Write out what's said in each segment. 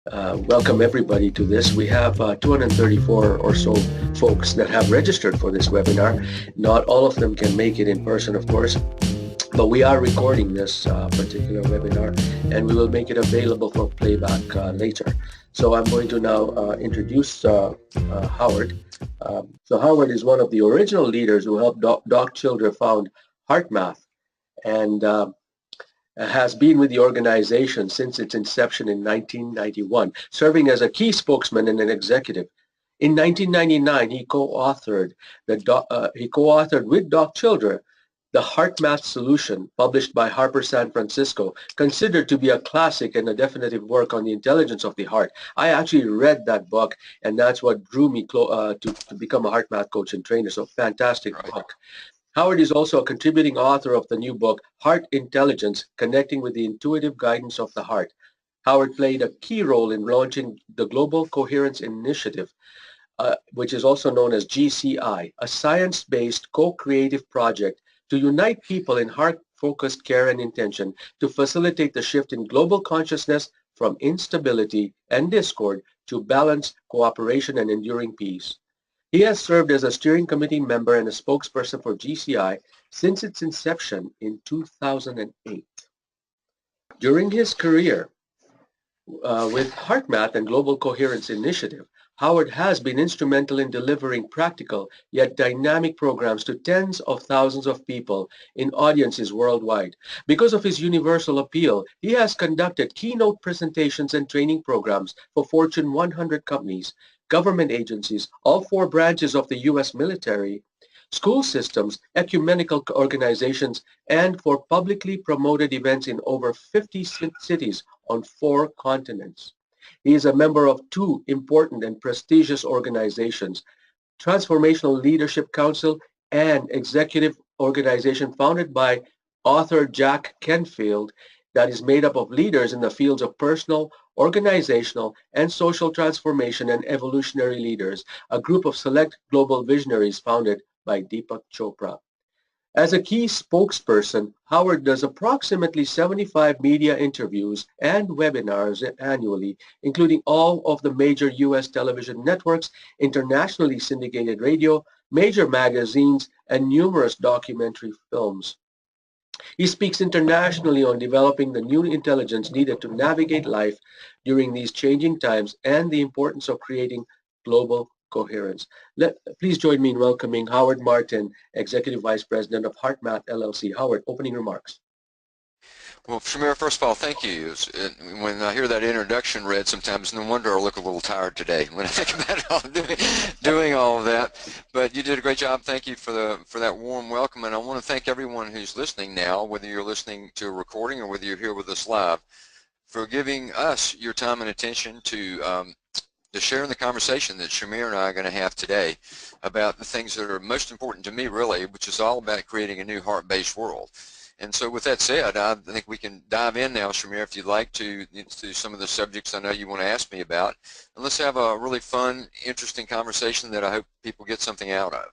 Welcome everybody to this. We have 234 or so folks that have registered for this webinar. Not all of them can make it in person, of course, but we are recording this particular webinar and we will make it available for playback later. So I'm going to now introduce Howard. So Howard is one of the original leaders who helped Doc Children found HeartMath, and has been with the organization since its inception in 1991, serving as a key spokesman and an executive. In 1999, he co-authored with Doc Children the HeartMath solution, published by Harper San Francisco, considered to be a classic and a definitive work on the intelligence of the heart. I actually read that book, and that's what drew me to become a HeartMath coach and trainer. So fantastic book. Howard is also a contributing author of the new book, Heart Intelligence, Connecting with the Intuitive Guidance of the Heart. Howard played a key role in launching the Global Coherence Initiative, which is also known as GCI, a science-based co-creative project to unite people in heart-focused care and intention to facilitate the shift in global consciousness from instability and discord to balance, cooperation, and enduring peace. He has served as a steering committee member and a spokesperson for GCI since its inception in 2008. During his career with HeartMath and Global Coherence Initiative, Howard has been instrumental in delivering practical yet dynamic programs to tens of thousands of people in audiences worldwide. Because of his universal appeal, he has conducted keynote presentations and training programs for Fortune 100 companies, government agencies, all 4 branches of the U.S. military, school systems, ecumenical organizations, and for publicly promoted events in over 50 cities on 4 continents. He is a member of 2 important and prestigious organizations, Transformational Leadership Council and Executive Organization founded by author Jack Canfield, that is made up of leaders in the fields of personal, organizational, and social transformation and evolutionary leaders, a group of select global visionaries founded by Deepak Chopra. As a key spokesperson, Howard does approximately 75 media interviews and webinars annually, including all of the major U.S. television networks, internationally syndicated radio, major magazines, and numerous documentary films. He speaks internationally on developing the new intelligence needed to navigate life during these changing times and the importance of creating global coherence. Please join me in welcoming Howard Martin, Executive Vice President of HeartMath LLC. Howard, opening remarks. Well, Shamir, first of all, thank you. When I hear that introduction read, sometimes no wonder I look a little tired today when I think about doing all of that. But you did a great job. Thank you for that warm welcome. And I want to thank everyone who's listening now, whether you're listening to a recording or whether you're here with us live, for giving us your time and attention to share in the conversation that Shamir and I are going to have today about the things that are most important to me, really, which is all about creating a new heart-based world. And so with that said, I think we can dive in now, Shamir, if you'd like to some of the subjects I know you want to ask me about. And let's have a really fun, interesting conversation that I hope people get something out of.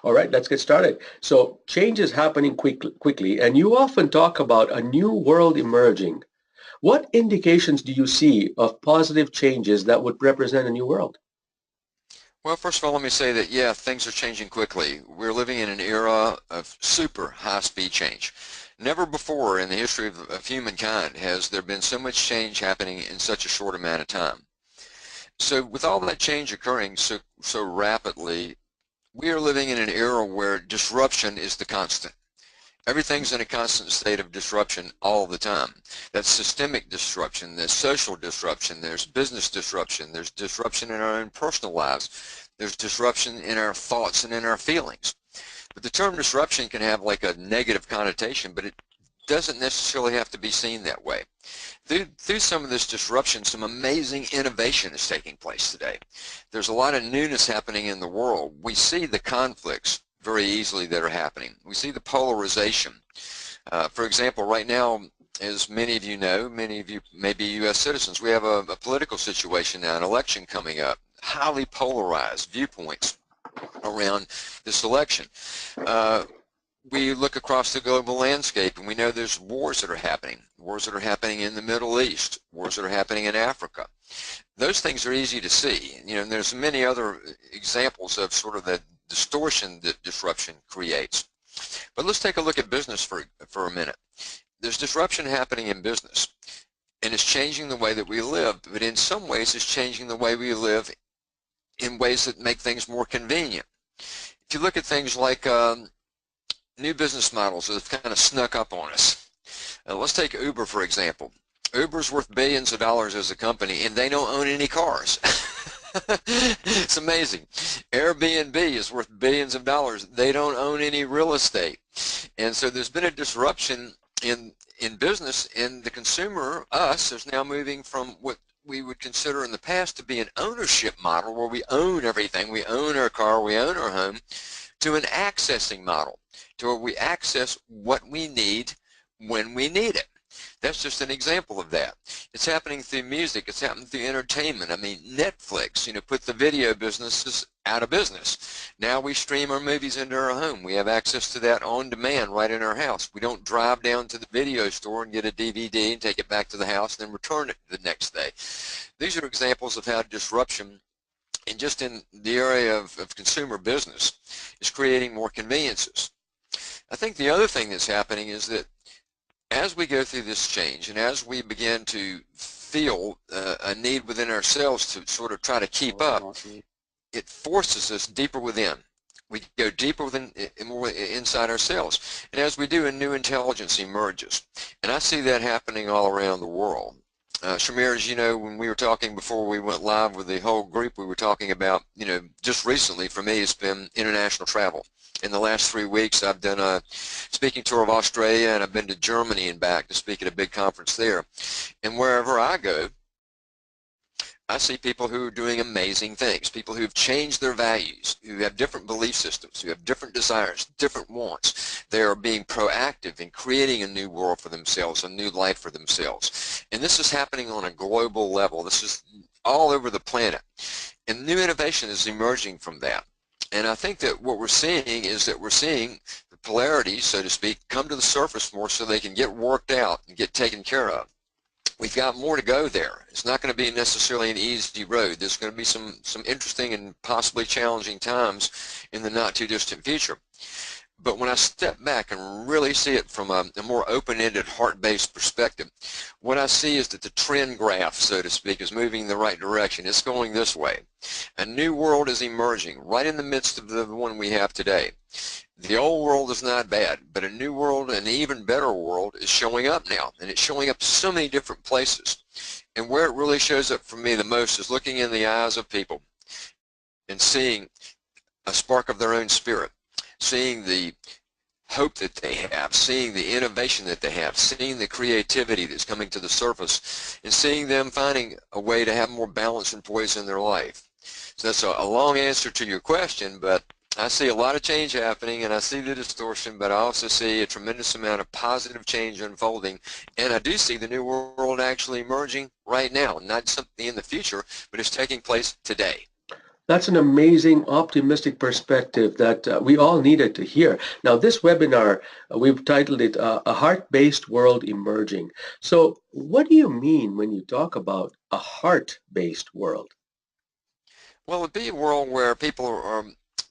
All right, let's get started. So change is happening quickly, and you often talk about a new world emerging. What indications do you see of positive changes that would represent a new world? Well, first of all, let me say that, yeah, things are changing quickly. We're living in an era of super high-speed change. Never before in the history of humankind has there been so much change happening in such a short amount of time. So with all that change occurring so rapidly, we are living in an era where disruption is the constant. Everything's in a constant state of disruption all the time. That's systemic disruption, there's social disruption, there's business disruption, there's disruption in our own personal lives, there's disruption in our thoughts and in our feelings. But the term disruption can have like a negative connotation, but it doesn't necessarily have to be seen that way. Through some of this disruption, some amazing innovation is taking place today. There's a lot of newness happening in the world. We see the conflicts very easily that are happening. We see the polarization. For example, right now, as many of you know, many of you may be U.S. citizens, we have a political situation now, an election coming up, highly polarized viewpoints around this election. we look across the global landscape and we know there's wars that are happening in the Middle East, wars that are happening in Africa. Those things are easy to see. You know, and there's many other examples of sort of the distortion that disruption creates. But let's take a look at business for a minute. There's disruption happening in business, and it's changing the way that we live, but in some ways it's changing the way we live in ways that make things more convenient. If you look at things like new business models that have kind of snuck up on us. Let's take Uber, for example. Uber's worth billions of dollars as a company, and they don't own any cars. It's amazing. Airbnb is worth billions of dollars. They don't own any real estate. And so there's been a disruption in business, and the consumer, us, is now moving from what we would consider in the past to be an ownership model where we own everything. We own our car, we own our home, to an accessing model, to where we access what we need when we need it. That's just an example of that. It's happening through music. It's happening through entertainment. I mean, Netflix, you know, put the video businesses out of business. Now we stream our movies into our home. We have access to that on demand right in our house. We don't drive down to the video store and get a DVD and take it back to the house and then return it the next day. These are examples of how disruption, and just in the area of consumer business, is creating more conveniences. I think the other thing that's happening is that as we go through this change and as we begin to feel a need within ourselves to sort of try to keep up, it forces us deeper within. We go deeper within, more inside ourselves. And as we do, a new intelligence emerges. And I see that happening all around the world. Shamir, as you know, when we were talking before we went live with the whole group, we were talking about, you know, just recently for me, it's been international travel. In the last 3 weeks, I've done a speaking tour of Australia, and I've been to Germany and back to speak at a big conference there. And wherever I go, I see people who are doing amazing things, people who've changed their values, who have different belief systems, who have different desires, different wants. They are being proactive in creating a new world for themselves, a new life for themselves. And this is happening on a global level. This is all over the planet. And new innovation is emerging from that. And I think that what we're seeing is that we're seeing the polarities, so to speak, come to the surface more so they can get worked out and get taken care of. We've got more to go there. It's not going to be necessarily an easy road. There's going to be some interesting and possibly challenging times in the not too distant future. But when I step back and really see it from a more open-ended, heart-based perspective, what I see is that the trend graph, so to speak, is moving in the right direction. It's going this way. A new world is emerging right in the midst of the one we have today. The old world is not bad, but a new world, an even better world, is showing up now, and it's showing up so many different places. And where it really shows up for me the most is looking in the eyes of people and seeing a spark of their own spirit, seeing the hope that they have, seeing the innovation that they have, seeing the creativity that's coming to the surface, and seeing them finding a way to have more balance and poise in their life. So that's a long answer to your question, but I see a lot of change happening, and I see the distortion, but I also see a tremendous amount of positive change unfolding, and I do see the new world actually emerging right now, not something in the future, but it's taking place today. That's an amazing, optimistic perspective that we all needed to hear. Now, this webinar, we've titled it A Heart-Based World Emerging. So what do you mean when you talk about a heart-based world? Well, it'd be a world where people are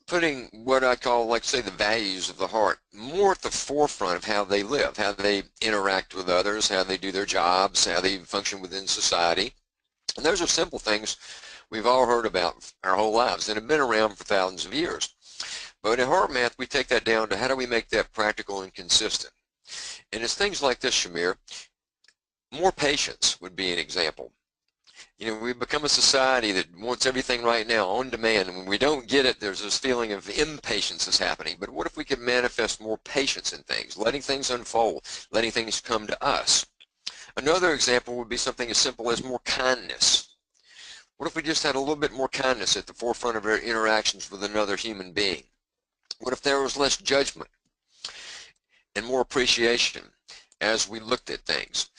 putting what I call, like, say, the values of the heart more at the forefront of how they live, how they interact with others, how they do their jobs, how they function within society. And those are simple things we've all heard about our whole lives and have been around for thousands of years. But in HeartMath, we take that down to how do we make that practical and consistent. And it's things like this, Shamir. More patience would be an example. You know, we've become a society that wants everything right now, on demand, and when we don't get it, there's this feeling of impatience is happening. But what if we could manifest more patience in things, letting things unfold, letting things come to us? Another example would be something as simple as more kindness. What if we just had a little bit more kindness at the forefront of our interactions with another human being? What if there was less judgment and more appreciation? as we looked at things.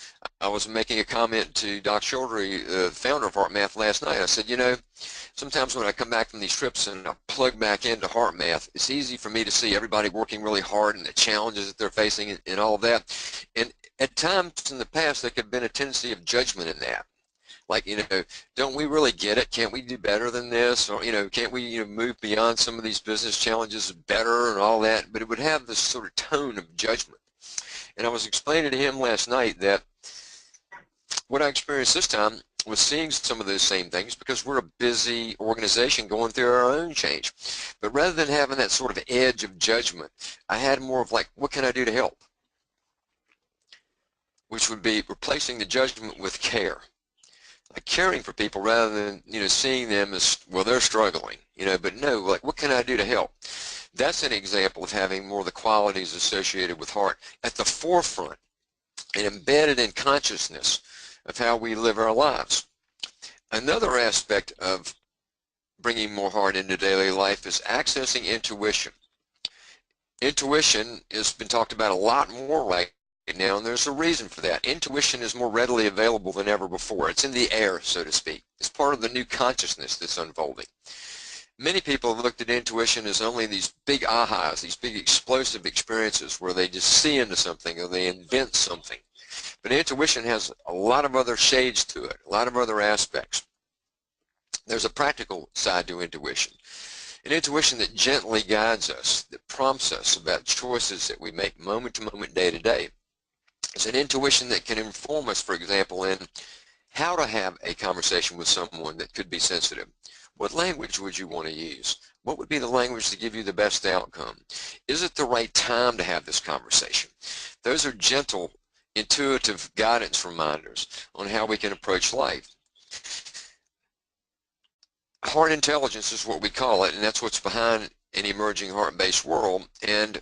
I was making a comment to Doc Childry, the founder of HeartMath, last night. I said, you know, sometimes when I come back from these trips and I plug back into HeartMath, it's easy for me to see everybody working really hard and the challenges that they're facing and all of that. And at times in the past, there could have been a tendency of judgment in that. Like, you know, don't we really get it? Can't we do better than this? Or, you know, can't we, you know, move beyond some of these business challenges better and all that? But it would have this sort of tone of judgment. And I was explaining to him last night that what I experienced this time was seeing some of those same things because we're a busy organization going through our own change. But rather than having that sort of edge of judgment, I had more of like, what can I do to help? Which would be replacing the judgment with care. Like caring for people rather than, you know, seeing them as, well, they're struggling, you know, but no, like, what can I do to help? That's an example of having more of the qualities associated with heart at the forefront and embedded in consciousness of how we live our lives. Another aspect of bringing more heart into daily life is accessing intuition. Intuition has been talked about a lot more right now, and there's a reason for that. Intuition is more readily available than ever before. It's in the air, so to speak. It's part of the new consciousness that's unfolding. Many people have looked at intuition as only these big ahas, these big explosive experiences where they just see into something or they invent something. But intuition has a lot of other shades to it, a lot of other aspects. There's a practical side to intuition. An intuition that gently guides us, that prompts us about choices that we make moment to moment, day to day. It's an intuition that can inform us, for example, in how to have a conversation with someone that could be sensitive. What language would you want to use? What would be the language to give you the best outcome? Is it the right time to have this conversation? Those are gentle, intuitive guidance reminders on how we can approach life. Heart intelligence is what we call it, and that's what's behind an emerging heart-based world. And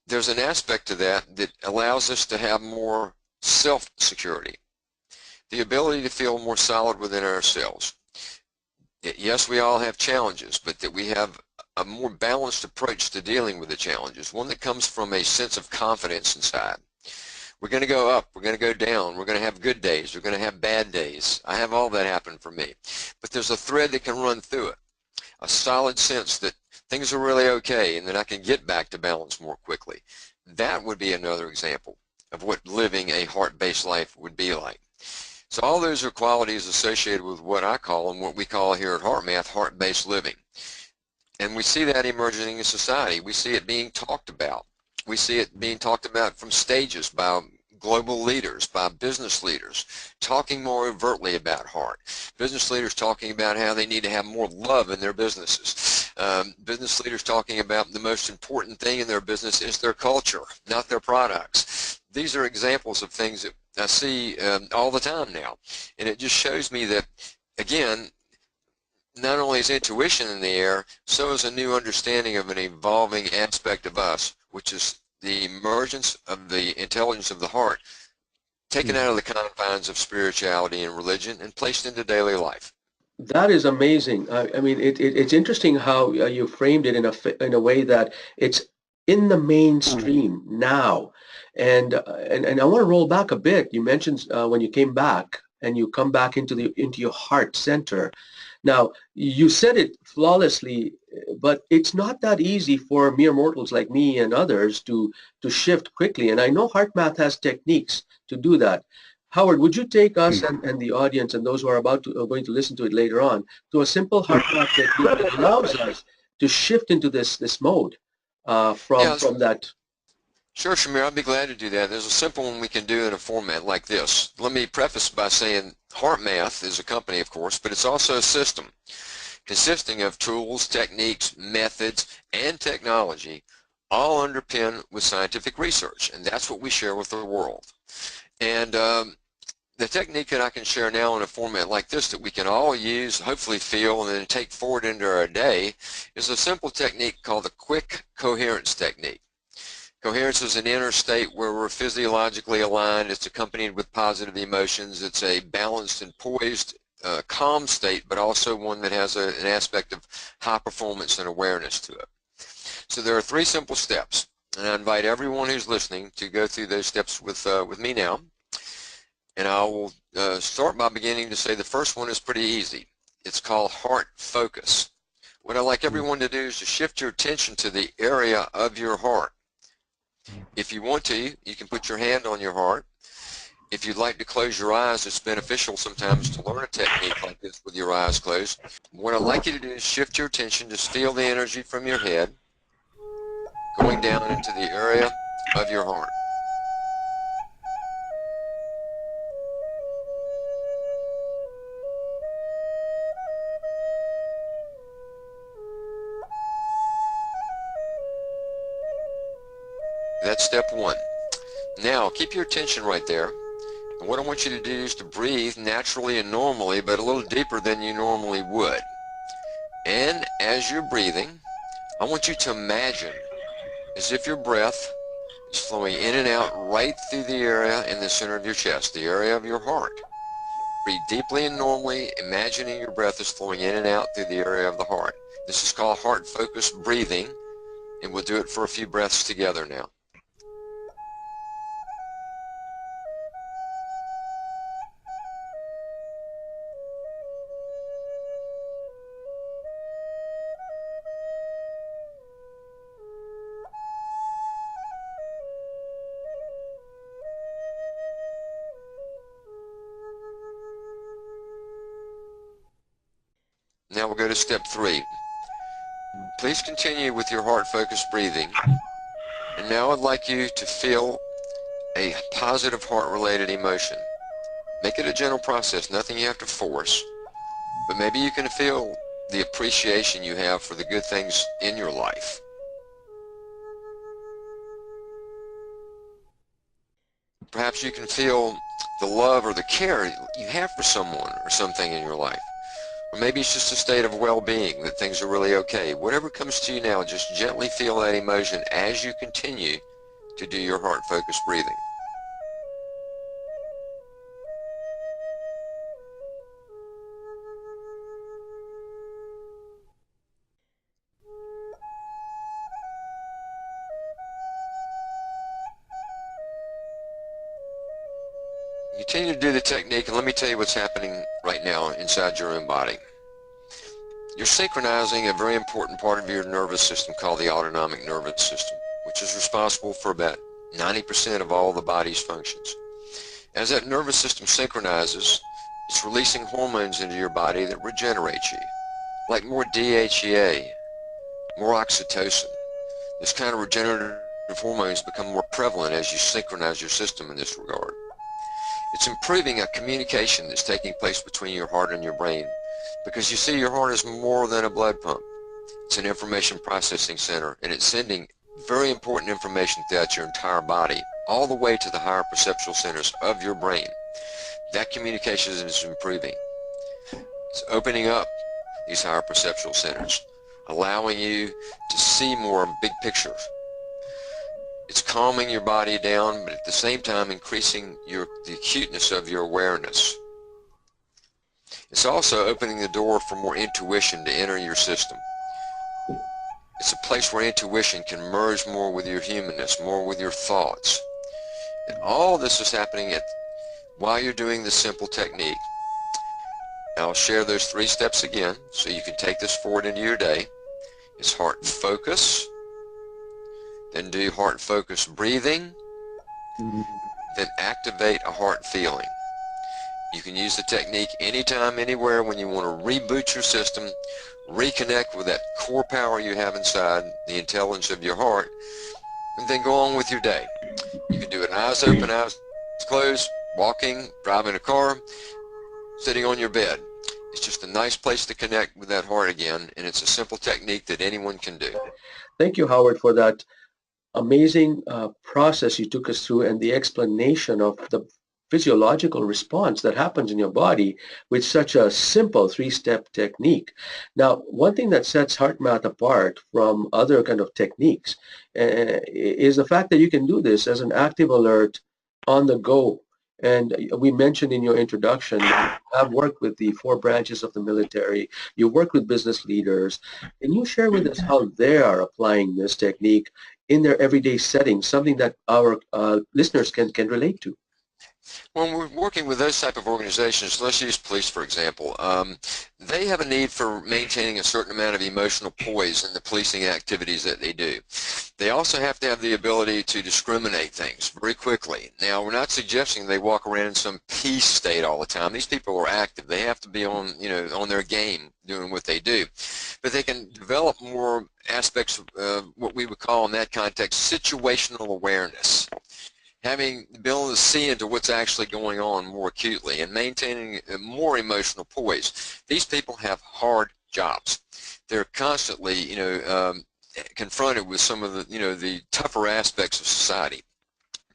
there's an aspect to that that allows us to have more self-security, the ability to feel more solid within ourselves. Yes, we all have challenges, but that we have a more balanced approach to dealing with the challenges, one that comes from a sense of confidence inside. We're going to go up, we're going to go down, we're going to have good days, we're going to have bad days. I have all that happen for me. But there's a thread that can run through it, a solid sense that things are really okay and that I can get back to balance more quickly. That would be another example of what living a heart-based life would be like. So all those are qualities associated with what I call and what we call here at HeartMath heart-based living. And we see that emerging in society. We see it being talked about. We see it being talked about from stages by global leaders, by business leaders, talking more overtly about heart. Business leaders talking about how they need to have more love in their businesses. Business leaders talking about the most important thing in their business is their culture, not their products. These are examples of things that I see all the time now. And it just shows me that, again, not only is intuition in the air, so is a new understanding of an evolving aspect of us, which is the emergence of the intelligence of the heart, taken out of the confines of spirituality and religion and placed into daily life. That is amazing. I mean, it's interesting how you framed it in a way that it's in the mainstream now. And I want to roll back a bit. You mentioned when you came back and you come back into your heart center. Now, you said it flawlessly, but it's not that easy for mere mortals like me and others to shift quickly. And I know HeartMath has techniques to do that. Howard, would you take us and the audience and those who are going to listen to it later on to a simple HeartMath technique that allows us to shift into this mode from that? Sure, Shamir, I'd be glad to do that. There's a simple one we can do in a format like this. Let me preface by saying HeartMath is a company, of course, but it's also a system consisting of tools, techniques, methods, and technology, all underpinned with scientific research, and that's what we share with the world. And the technique that I can share now in a format like this that we can all use, hopefully feel, and then take forward into our day is a simple technique called the quick coherence technique. Coherence is an inner state where we're physiologically aligned. It's accompanied with positive emotions. It's a balanced and poised, calm state, but also one that has an aspect of high performance and awareness to it. So there are 3 simple steps. And I invite everyone who's listening to go through those steps with me now. And I will start by beginning to say the first one is pretty easy. It's called heart focus. What I'd like everyone to do is to shift your attention to the area of your heart. If you want to, you can put your hand on your heart. If you'd like to close your eyes, it's beneficial sometimes to learn a technique like this with your eyes closed. What I'd like you to do is shift your attention, just feel the energy from your head going down into the area of your heart. That's step one. Now, keep your attention right there. And what I want you to do is to breathe naturally and normally, but a little deeper than you normally would. And as you're breathing, I want you to imagine as if your breath is flowing in and out right through the area in the center of your chest, the area of your heart. Breathe deeply and normally, imagining your breath is flowing in and out through the area of the heart. This is called heart-focused breathing, and we'll do it for a few breaths together now. Now we'll go to step three. Please continue with your heart-focused breathing. And now I'd like you to feel a positive heart-related emotion. Make it a gentle process, nothing you have to force. But maybe you can feel the appreciation you have for the good things in your life. Perhaps you can feel the love or the care you have for someone or something in your life. Or maybe it's just a state of well-being, that things are really okay. Whatever comes to you now, just gently feel that emotion as you continue to do your heart-focused breathing. Continue to do the technique, and let me tell you what's happening right now inside your own body. You're synchronizing a very important part of your nervous system called the autonomic nervous system, which is responsible for about 90% of all the body's functions. As that nervous system synchronizes, it's releasing hormones into your body that regenerate you, like more DHEA, more oxytocin. This kind of regenerative hormones become more prevalent as you synchronize your system in this regard. It's improving a communication that's taking place between your heart and your brain, because you see, your heart is more than a blood pump. It's an information processing center, and it's sending very important information throughout your entire body, all the way to the higher perceptual centers of your brain. That communication is improving. It's opening up these higher perceptual centers, allowing you to see more of a big picture. It's calming your body down, but at the same time increasing the acuteness of your awareness. It's also opening the door for more intuition to enter your system. It's a place where intuition can merge more with your humanness, more with your thoughts. And all this is happening while you're doing this simple technique. Now I'll share those 3 steps again so you can take this forward into your day. It's heart focus, then do heart focused breathing, then activate a heart feeling. You can use the technique anytime, anywhere when you want to reboot your system, reconnect with that core power you have inside, the intelligence of your heart, and then go on with your day. You can do it eyes open, eyes closed, walking, driving a car, sitting on your bed. It's just a nice place to connect with that heart again, and it's a simple technique that anyone can do. Thank you, Howard, for that amazing process you took us through and the explanation of the physiological response that happens in your body with such a simple 3-step technique. Now, one thing that sets HeartMath apart from other kind of techniques is the fact that you can do this as an active alert on the go. And we mentioned in your introduction that you have worked with the 4 branches of the military, you work with business leaders. Can you share with us how they are applying this technique in their everyday setting, something that our listeners can relate to? When we're working with those type of organizations, let's use police for example, they have a need for maintaining a certain amount of emotional poise in the policing activities that they do. They also have to have the ability to discriminate things very quickly. Now, we're not suggesting they walk around in some peace state all the time. These people are active. They have to be on, on their game doing what they do. But they can develop more aspects of what we would call in that context situational awareness. Having the ability to see into what's actually going on more acutely and maintaining a more emotional poise. These people have hard jobs. They're constantly, confronted with some of the, the tougher aspects of society.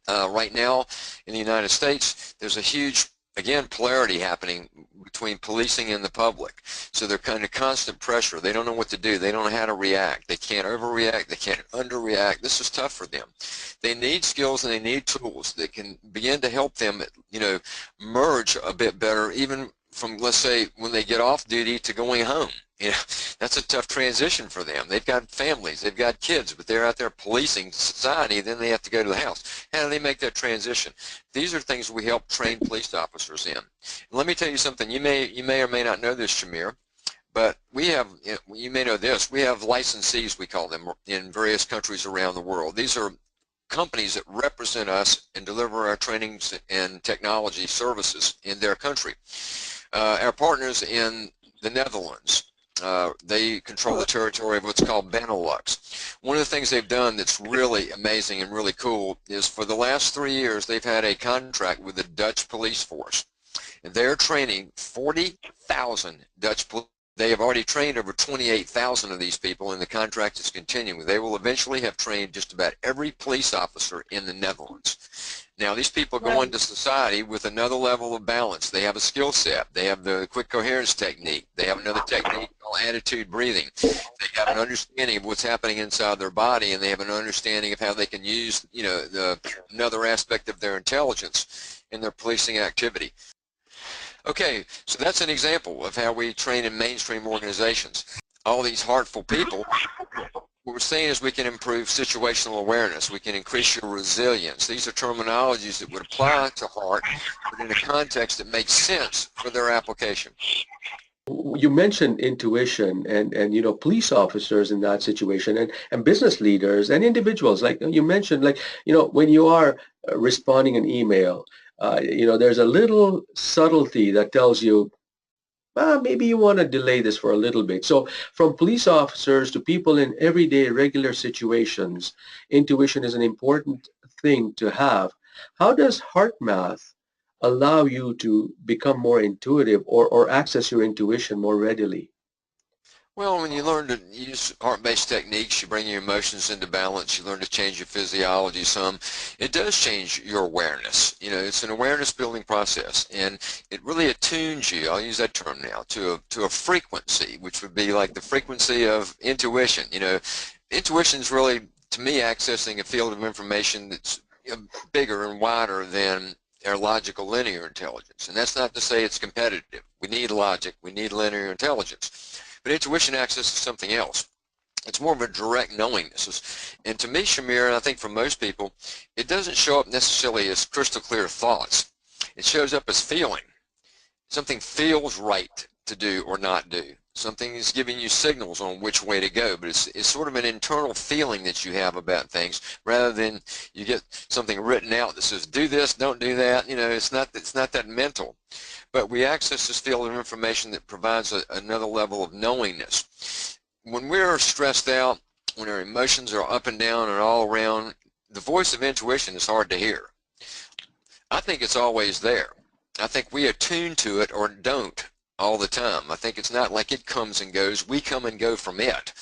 Right now in the United States, there's a huge, again, polarity happening between policing and the public. So they're kind of constant pressure. They don't know what to do. They don't know how to react. They can't overreact. They can't underreact. This is tough for them. They need skills and they need tools that can begin to help them, merge a bit better, even from, let's say, when they get off duty to going home. That's a tough transition for them. They've got families, they've got kids, but they're out there policing society, then they have to go to the house. How do they make that transition? These are things we help train police officers in. And let me tell you something, you may or may not know this, Shamir, but we have, you may know this, we have licensees, we call them, in various countries around the world. These are companies that represent us and deliver our trainings and technology services in their country. Our partners in the Netherlands, they control the territory of what's called Benelux. One of the things they've done that's really amazing and really cool is for the last 3 years they've had a contract with the Dutch police force. And they're training 40,000 Dutch police. They have already trained over 28,000 of these people, and the contract is continuing. They will eventually have trained just about every police officer in the Netherlands. Now, these people go into society with another level of balance. They have a skill set. They have the quick coherence technique. They have another technique called attitude breathing. They have an understanding of what's happening inside their body, and they have an understanding of how they can use, another aspect of their intelligence in their policing activity. Okay, so that's an example of how we train in mainstream organizations. All these heartful people, what we're saying is we can improve situational awareness. We can increase your resilience. These are terminologies that would apply to heart, but in a context that makes sense for their application. You mentioned intuition and police officers in that situation and business leaders and individuals, like you mentioned, like when you are responding an email, there's a little subtlety that tells you maybe you want to delay this for a little bit. So from police officers to people in everyday regular situations, intuition is an important thing to have. How does HeartMath allow you to become more intuitive or access your intuition more readily? Well, when you learn to use heart-based techniques, you bring your emotions into balance, you learn to change your physiology some. It does change your awareness. It's an awareness building process, and it really attunes you, I'll use that term now, to a frequency, which would be like the frequency of intuition. Intuition is really, to me, accessing a field of information that's bigger and wider than our logical linear intelligence. And that's not to say it's competitive. We need logic, we need linear intelligence. But intuition accesses something else. It's more of a direct knowingness. And to me, Shamir, and I think for most people, it doesn't show up necessarily as crystal clear thoughts. It shows up as feeling. Something feels right to do or not do. Something is giving you signals on which way to go, but it's sort of an internal feeling that you have about things rather than you get something written out that says, do this, don't do that. It's not that mental. But we access this field of information that provides another level of knowingness. When we're stressed out, when our emotions are up and down and all around, the voice of intuition is hard to hear. I think it's always there. I think we attune to it or don't all the time. I think it's not like it comes and goes. We come and go from it.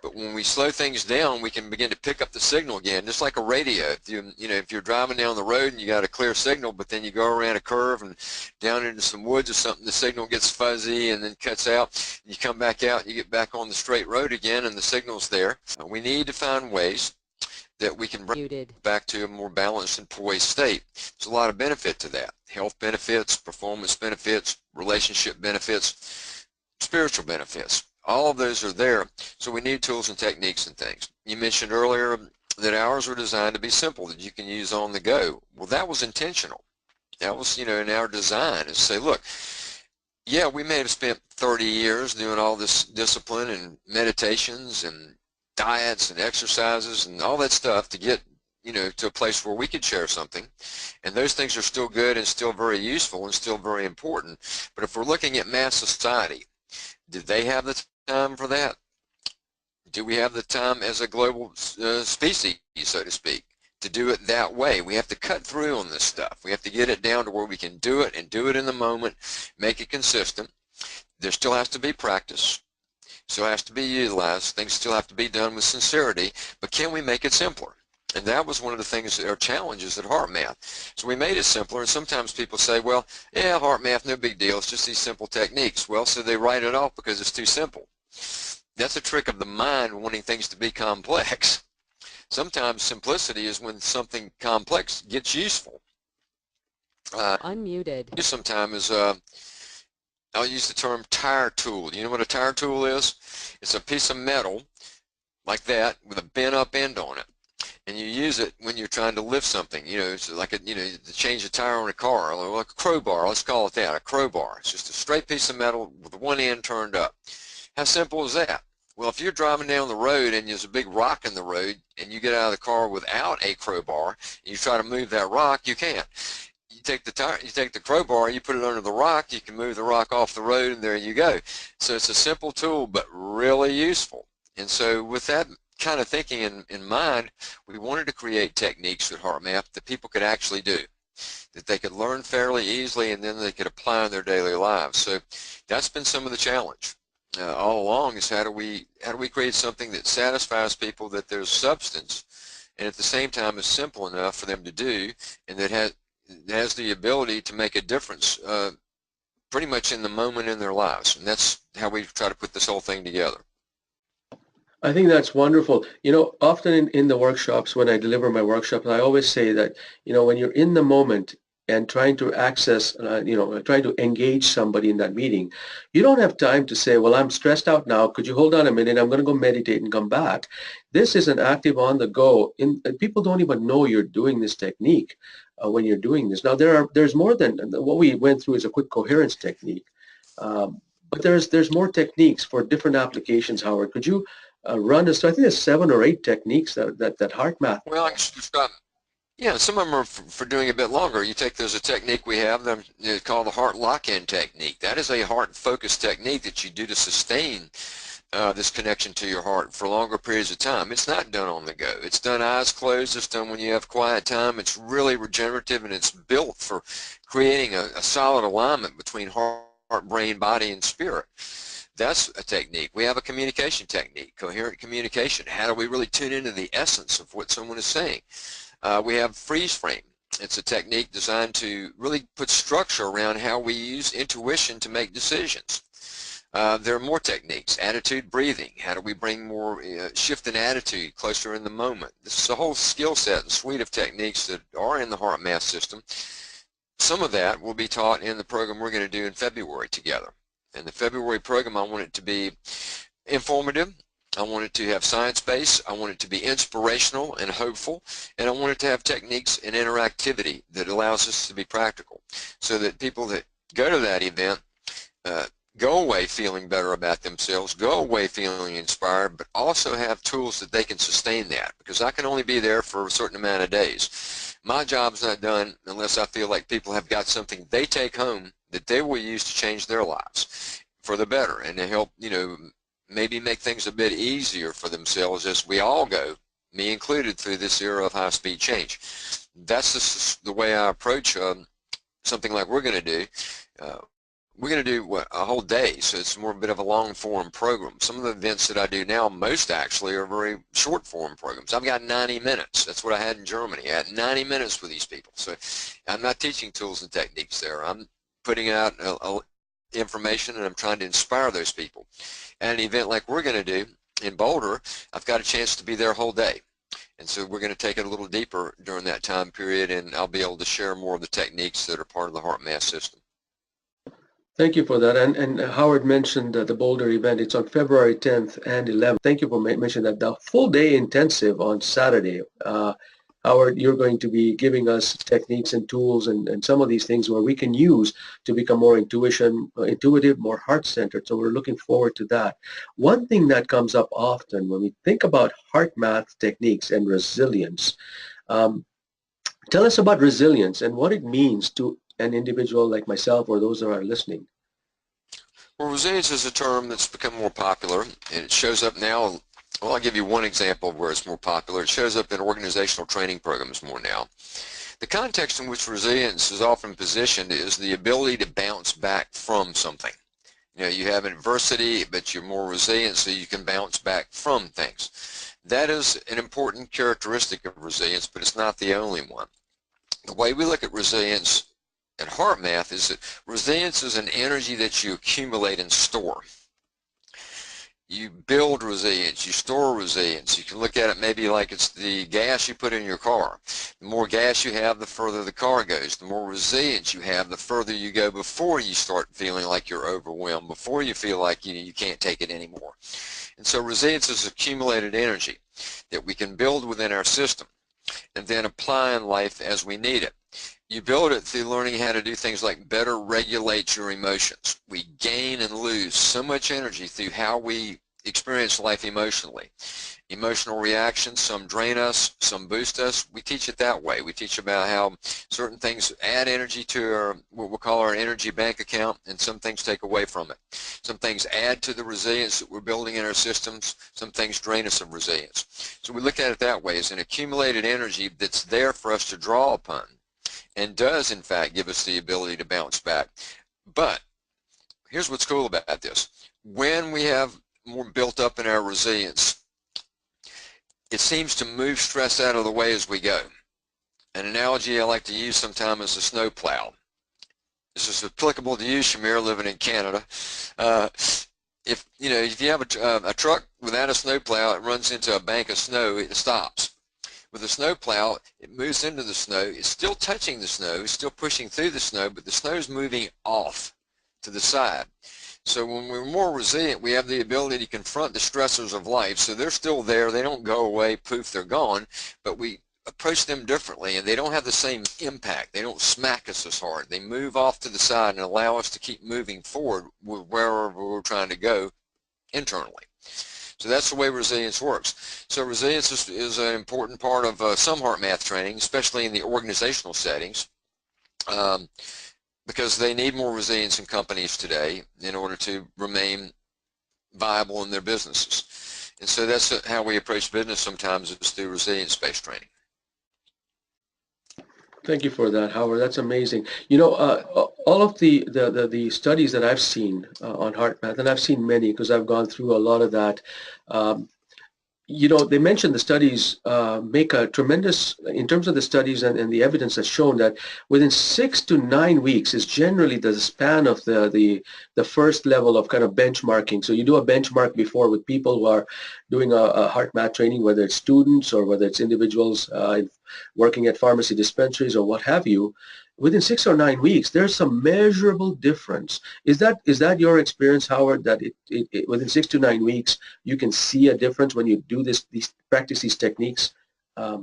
But when we slow things down, we can begin to pick up the signal again, just like a radio. If you're driving down the road and you got a clear signal, but then you go around a curve and down into some woods or something, the signal gets fuzzy and then cuts out. You come back out, and you get back on the straight road again, and the signal's there. We need to find ways that we can bring back to a more balanced and poised state. There's a lot of benefit to that. Health benefits, performance benefits, relationship benefits, spiritual benefits. All of those are there, so we need tools and techniques and things. You mentioned earlier that ours are designed to be simple, that you can use on the go. Well, that was intentional. That was, in our design, is say, look, yeah, we may have spent 30 years doing all this discipline and meditations and diets and exercises and all that stuff to get, to a place where we could share something. And those things are still good and still very useful and still very important. But if we're looking at mass society, did they have the time for that? Do we have the time as a global species, so to speak, to do it that way? We have to cut through on this stuff. We have to get it down to where we can do it and do it in the moment, make it consistent. There still has to be practice, still has to be utilized, things still have to be done with sincerity, but can we make it simpler? And that was one of the things, our challenges at HeartMath. So we made it simpler, and sometimes people say, well, yeah, HeartMath, no big deal, it's just these simple techniques. Well, so they write it off because it's too simple. That's a trick of the mind, wanting things to be complex. Sometimes simplicity is when something complex gets useful. Unmuted. Sometimes I'll use the term tire tool. You know what a tire tool is? It's a piece of metal like that with a bent up end on it. And you use it when you're trying to lift something, it's like to change a tire on a car, or like a crowbar, let's call it that, a crowbar. It's just a straight piece of metal with one end turned up. How simple is that? Well, if you're driving down the road and there's a big rock in the road and you get out of the car without a crowbar and you try to move that rock, you can't. You take the crowbar, you put it under the rock, you can move the rock off the road, and there you go. So it's a simple tool, but really useful. And so with that kind of thinking in mind, we wanted to create techniques with HeartMath that people could actually do, that they could learn fairly easily, and then they could apply in their daily lives. So that's been some of the challenge all along, is how do we create something that satisfies people, that there's substance, and at the same time is simple enough for them to do, and that has the ability to make a difference pretty much in the moment in their lives. And that's how we try to put this whole thing together. I think that's wonderful. Often in the workshops, when I deliver my workshops, I always say that, when you're in the moment and trying to access, trying to engage somebody in that meeting, you don't have time to say, well, I'm stressed out now. Could you hold on a minute? I'm going to go meditate and come back. This is an active on the go. People don't even know you're doing this technique when you're doing this. Now, there's more than what we went through is a quick coherence technique. But there's more techniques for different applications, Howard. Could you run us? I think there's 7 or 8 techniques that HeartMath. Well, yeah, some of them are for doing a bit longer. There's a technique we have called the heart lock-in technique. That is a heart-focused technique that you do to sustain this connection to your heart for longer periods of time. It's not done on the go. It's done eyes closed. It's done when you have quiet time. It's really regenerative, and it's built for creating a solid alignment between heart, brain, body, and spirit. That's a technique. We have a communication technique, coherent communication. How do we really tune into the essence of what someone is saying? We have freeze frame. It's a technique designed to really put structure around how we use intuition to make decisions. There are more techniques. Attitude breathing. How do we bring more shift in attitude closer in the moment? This is a whole skill set and suite of techniques that are in the HeartMath system. Some of that will be taught in the program we're going to do in February together. In the February program, I want it to be informative. I want it to have science-based. I want it to be inspirational and hopeful. And I want it to have techniques and interactivity that allows us to be practical, so that people that go to that event go away feeling better about themselves, go away feeling inspired, but also have tools that they can sustain that, because I can only be there for a certain amount of days. My job's not done unless I feel like people have got something they take home that they will use to change their lives for the better, and to help, maybe make things a bit easier for themselves as we all go, me included, through this era of high-speed change. That's just the way I approach something like we're going to do. We're going to do a whole day, so it's more a bit of a long-form program. Some of the events that I do now, most actually, are very short-form programs. I've got 90 minutes. That's what I had in Germany. I had 90 minutes with these people. So I'm not teaching tools and techniques there. I'm putting out information, and I'm trying to inspire those people. At an event like we're going to do in Boulder, I've got a chance to be there a whole day. And so we're going to take it a little deeper during that time period, and I'll be able to share more of the techniques that are part of the HeartMath system. Thank you for that. And Howard mentioned the Boulder event. It's on February 10th and 11th. Thank you for mentioning that. The full day intensive on Saturday. Howard, you're going to be giving us techniques and tools and some of these things where we can use to become more intuitive, more heart-centered. So we're looking forward to that. One thing that comes up often when we think about heart math techniques and resilience, um, tell us about resilience and what it means to an individual like myself or those that are listening. Well, resilience is a term that's become more popular, and it shows up now. Well, I'll give you one example of where it's more popular. It shows up in organizational training programs more now. The context in which resilience is often positioned is the ability to bounce back from something. You know, you have adversity, but you're more resilient, so you can bounce back from things. That is an important characteristic of resilience, but it's not the only one. The way we look at resilience at HeartMath is that resilience is an energy that you accumulate and store. You build resilience, you store resilience. You can look at it maybe like it's the gas you put in your car. The more gas you have, the further the car goes. The more resilience you have, the further you go before you start feeling like you're overwhelmed, before you feel like you can't take it anymore. And so resilience is accumulated energy that we can build within our system and then apply in life as we need it. You build it through learning how to do things like better regulate your emotions. We gain and lose so much energy through how we experience life emotionally. Emotional reactions, some drain us, some boost us. We teach it that way. We teach about how certain things add energy to our, what we'll call our energy bank account, and some things take away from it. Some things add to the resilience that we're building in our systems. Some things drain us of resilience. So we look at it that way, as an accumulated energy that's there for us to draw upon, and does in fact give us the ability to bounce back. But here's what's cool about this. When we have more built up in our resilience, it seems to move stress out of the way as we go. An analogy I like to use sometimes is a snow plow. This is applicable to you, Shamir, living in Canada. If you have a truck without a snow plow, it runs into a bank of snow, it stops. With a snow plow, it moves into the snow. It's still touching the snow, it's still pushing through the snow, but the snow is moving off to the side. So when we're more resilient, we have the ability to confront the stressors of life. So they're still there, they don't go away, poof, they're gone, but we approach them differently, and they don't have the same impact. They don't smack us as hard. They move off to the side and allow us to keep moving forward wherever we're trying to go internally. So that's the way resilience works. So resilience is an important part of some HeartMath training, especially in the organizational settings, because they need more resilience in companies today in order to remain viable in their businesses. And so that's how we approach business sometimes, is through resilience-based training. Thank you for that, Howard. That's amazing. You know, all of the studies that I've seen on HeartMath, and I've seen many because I've gone through a lot of that. Um, they mentioned the studies make a tremendous, in terms of the studies and the evidence that's shown that within 6 to 9 weeks is generally the span of the first level of kind of benchmarking. So you do a benchmark before with people who are doing a heart math training, whether it's students or whether it's individuals working at pharmacy dispensaries or what have you. Within 6 or 9 weeks, there's some measurable difference. Is that your experience, Howard, that it within 6 to 9 weeks, you can see a difference when you do practice these techniques? Yeah,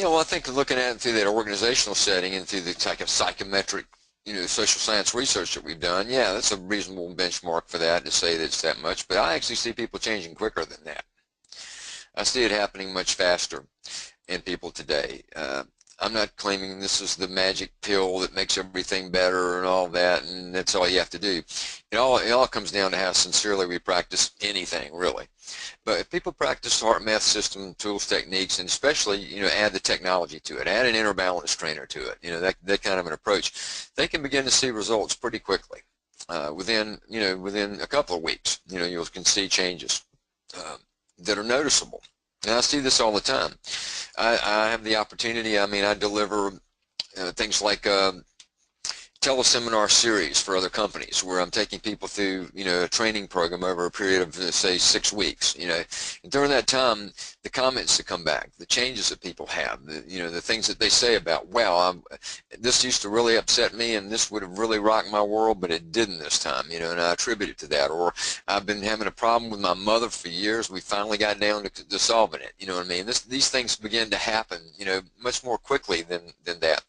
well, I think looking at it through that organizational setting and through the type of psychometric, social science research that we've done, yeah, that's a reasonable benchmark for that, to say that it's that much. But I actually see people changing quicker than that. I see it happening much faster in people today. I'm not claiming this is the magic pill that makes everything better and all that, and that's all you have to do. It all comes down to how sincerely we practice anything, really. But if people practice the HeartMath system, tools, techniques, and especially, add the technology to it, add an inner balance trainer to it, that kind of an approach, they can begin to see results pretty quickly. Within a couple of weeks, you can see changes that are noticeable. And I see this all the time. I have the opportunity, I deliver things like teleseminar series for other companies where I'm taking people through, a training program over a period of, say, 6 weeks, And during that time, the comments that come back, the changes that people have, the things that they say about, wow, this used to really upset me and this would have really rocked my world, but it didn't this time, and I attribute it to that. Or I've been having a problem with my mother for years. We finally got down to solving it, you know what I mean? These things begin to happen, much more quickly than that.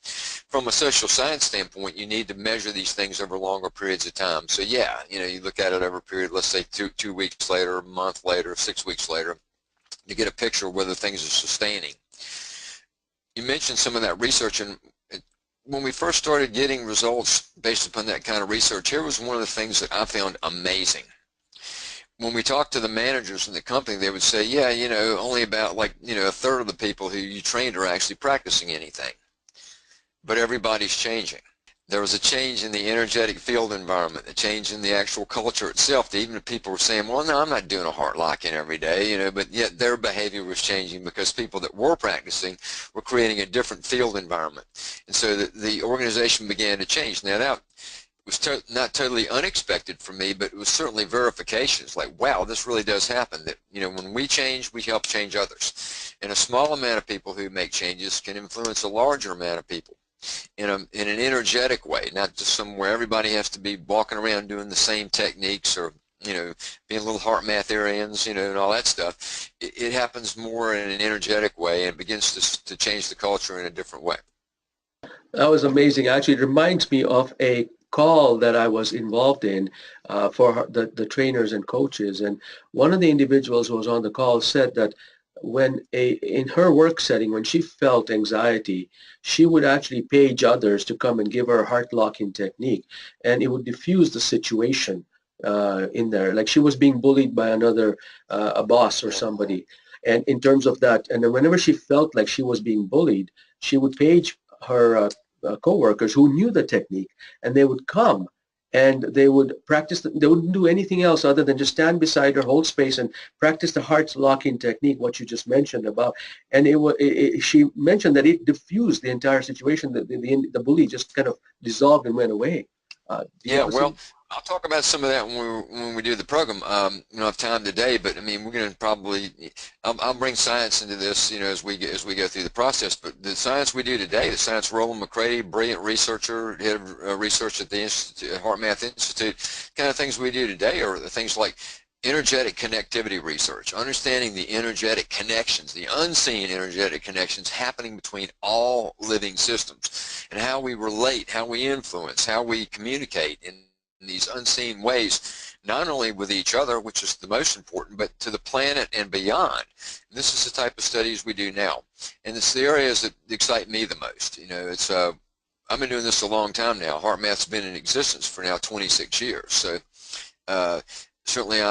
From a social science standpoint, you need to measure these things over longer periods of time. So yeah, you look at it over a period, let's say two weeks later, a month later, 6 weeks later, to get a picture of whether things are sustaining. You mentioned some of that research, and when we first started getting results based upon that kind of research, here was one of the things that I found amazing. When we talked to the managers in the company, they would say, yeah, only about a third of the people who you trained are actually practicing anything. But everybody's changing. There was a change in the energetic field environment, a change in the actual culture itself. Even if people were saying, well, no, I'm not doing a heart lock-in every day, but yet their behavior was changing because people that were practicing were creating a different field environment. And so the organization began to change. Now, that was not totally unexpected for me, but it was certainly verification. It's like, wow, this really does happen. That, when we change, we help change others. And a small amount of people who make changes can influence a larger amount of people in an energetic way, not just somewhere everybody has to be walking around doing the same techniques or, being little HeartMath and all that stuff. It happens more in an energetic way and begins to change the culture in a different way. That was amazing. Actually, it reminds me of a call that I was involved in for the trainers and coaches. And one of the individuals who was on the call said that in her work setting, when she felt anxiety, she would actually page others to come and give her a heart locking technique, and it would diffuse the situation in there. Like she was being bullied by a boss or somebody. And in terms of that, and then whenever she felt like she was being bullied, she would page her coworkers who knew the technique, and they would come and they would practice. They wouldn't do anything else other than just stand beside her, hold space, and practice the heart locking technique, what you just mentioned about. And she mentioned that it diffused the entire situation. The bully just kind of dissolved and went away. Yeah, well, I'll talk about some of that when we do the program. We don't have time today, but I mean, we're going to probably, I'll bring science into this, as we go through the process. But the science we do today, the science Roland McCready, brilliant researcher, head of research at the HeartMath Institute, kind of things we do today are the things like energetic connectivity research, understanding the energetic connections, the unseen energetic connections happening between all living systems, and how we relate, how we influence, how we communicate in these unseen ways, not only with each other, which is the most important, but to the planet and beyond. And this is the type of studies we do now, and it's the areas that excite me the most. I've been doing this a long time now. HeartMath's been in existence for now 26 years, so certainly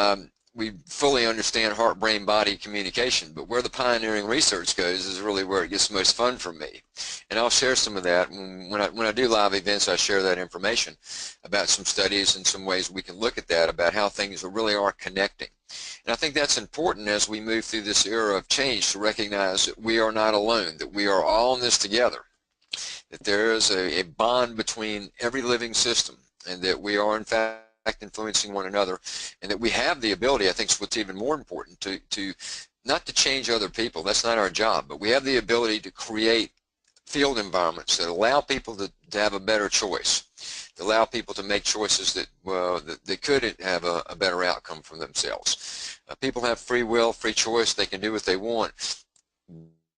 we fully understand heart-brain-body communication, but where the pioneering research goes is really where it gets the most fun for me. And I'll share some of that. When I do live events, I share that information about some studies and some ways we can look at that, about how things really are connecting. And I think that's important as we move through this era of change, to recognize that we are not alone, that we are all in this together, that there is a bond between every living system, and that we are in fact influencing one another, and that we have the ability, I think is what's even more important, to not to change other people. That's not our job, but we have the ability to create field environments that allow people to have a better choice, to allow people to make choices that they could have a better outcome for themselves. People have free will, free choice. They can do what they want,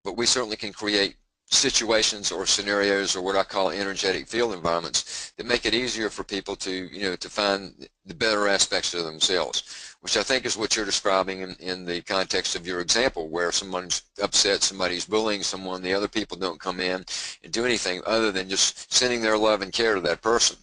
but we certainly can create situations or scenarios, or what I call energetic field environments, that make it easier for people to to find the better aspects of themselves, which I think is what you're describing in the context of your example, where someone's upset, somebody's bullying someone, the other people don't come in and do anything other than just sending their love and care to that person.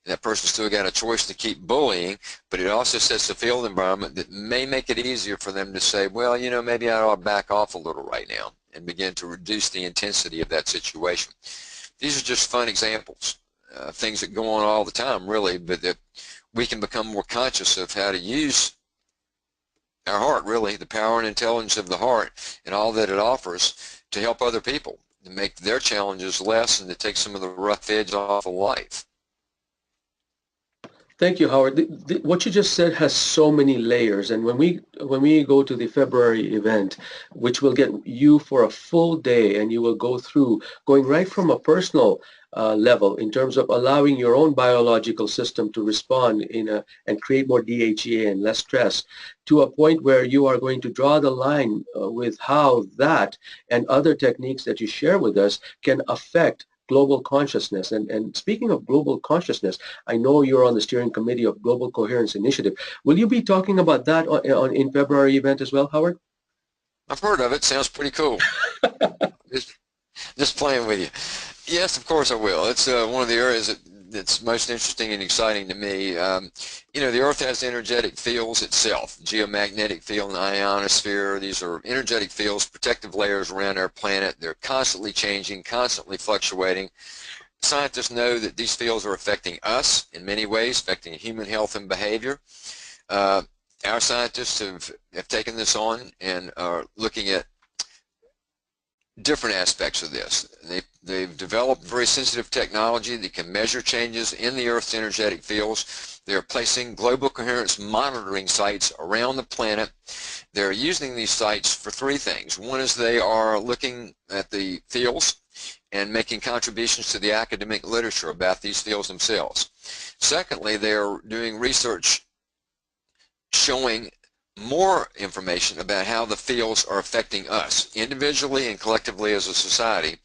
And that person's still got a choice to keep bullying, but it also sets a field environment that may make it easier for them to say, well, maybe I ought to back off a little right now, and begin to reduce the intensity of that situation. These are just fun examples, things that go on all the time, really, but that we can become more conscious of how to use our heart, really, the power and intelligence of the heart and all that it offers to help other people, to make their challenges less and to take some of the rough edge off of life. Thank you, Howard. What you just said has so many layers, and when we go to the February event, which will get you for a full day, and you will go through going right from a personal level in terms of allowing your own biological system to respond and create more DHEA and less stress, to a point where you are going to draw the line with how that and other techniques that you share with us can affect global consciousness. And speaking of global consciousness, I know you're on the steering committee of Global Coherence Initiative. Will you be talking about that in February event as well, Howard? I've heard of it. Sounds pretty cool. Just, just playing with you. Yes, of course I will. It's one of the areas that's most interesting and exciting to me. You know, the Earth has energetic fields itself, geomagnetic field and ionosphere. These are energetic fields, protective layers around our planet. They're constantly changing, constantly fluctuating. Scientists know that these fields are affecting us in many ways, affecting human health and behavior. Our scientists have taken this on and are looking at different aspects of this. They've developed very sensitive technology that can measure changes in the Earth's energetic fields. They're placing global coherence monitoring sites around the planet. They're using these sites for three things. One is they are looking at the fields and making contributions to the academic literature about these fields themselves. Secondly, they are doing research showing more information about how the fields are affecting us individually and collectively as a society.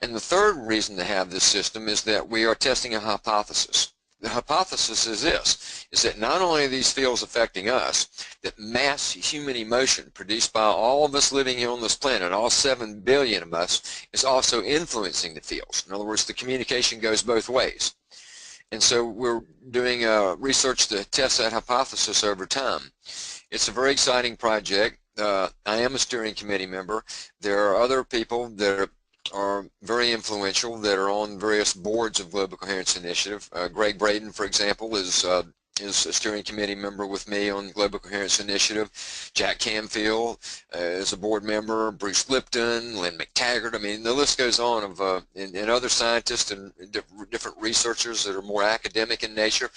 And the third reason to have this system is that we are testing a hypothesis. The hypothesis is this, is that not only are these fields affecting us, that mass human emotion produced by all of us living here on this planet, all 7 billion of us, is also influencing the fields. In other words, the communication goes both ways. And so we're doing research to test that hypothesis over time. It's a very exciting project. I am a steering committee member. There are other people that are very influential that are on various boards of Global Coherence Initiative. Greg Braden, for example, is a steering committee member with me on Global Coherence Initiative. Jack Canfield is a board member. Bruce Lipton, Lynn McTaggart. I mean, the list goes on of and other scientists and different researchers that are more academic in nature.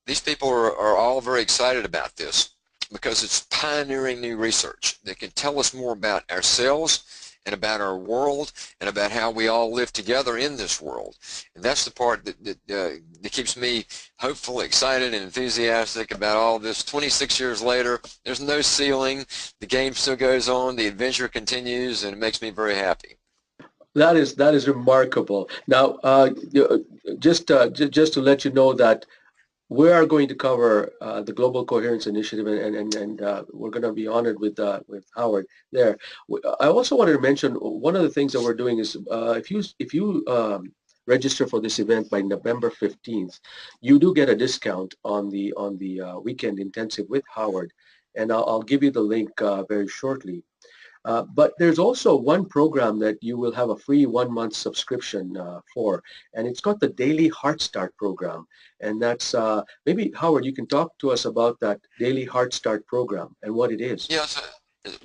These people are all very excited about this because it's pioneering new research that can tell us more about ourselves and about our world and about how we all live together in this world. And that's the part that keeps me hopeful, excited, and enthusiastic about all this. 26 years later, there's no ceiling. The game still goes on. The adventure continues, and it makes me very happy. That is remarkable. Now, just to let you know that we are going to cover the Global Coherence Initiative, and we're going to be honored with Howard there. I also wanted to mention one of the things that we're doing is if you register for this event by November 15th, you do get a discount on the weekend intensive with Howard, and I'll give you the link very shortly. But there's also one program that you will have a free 1 month subscription for, and it's got the Daily Heart Start program. And that's, maybe Howard, you can talk to us about that Daily Heart Start program and what it is. Yes.